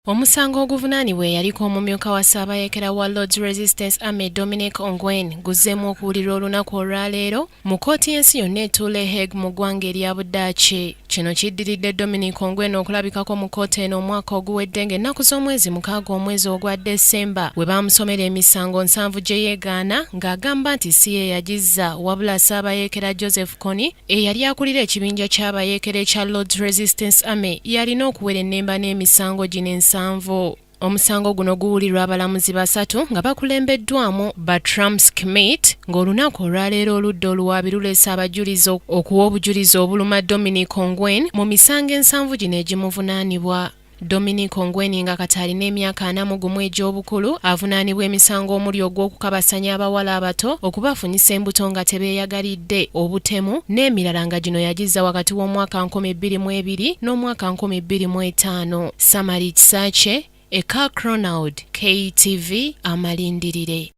Omusango oguvunanibwa yaliko omumyuka wa ssabayekera wa Lord's Resistance Army Domminic Ongwen guzzeemu okuwulira olunaku olwa leero mu kkooti y'ensi yonna etuula mu ggwanga erya Budaki. Kino kiddiridde Domminic Ongwen okulabikako mu kkooti eno omwaka oguwedde ng'ennaku z'omwezi 6 omwezi ogwa Desemba we baamusomera emisango 7 gye yeegaana ng'agamba nti si ye yagizza wabula ssabayekera Yosefu Kkonni eyali akulira ekibinja ky'abayekera ekya Lord's Resistance Army yalina okuwera ennemba n'emisango gino Omusango guno guwulirwa abalamuzi basatu nga bakulembeddwamu Schmidt ng'olunaku olwaleero Oludda oluwabi luleese abajjulizi okuwa obujjulizi obuluma Domminic Ongwen mu misango 7 gino egimuvunaanibwa. Domminic Ongwen nga kati alina emyaka 41 egy'obukulu avunaanibwa emisango omuli ogw'okukabasanya abawala abato okubafunyisa embuto nga tebeeyagalidde obutemu n'emirala nga gino yagizza wakati w'omwaka 2022 n'omwaka 2025. Samari Kisaakye, Eka Cronaud, KTV Amalindirire.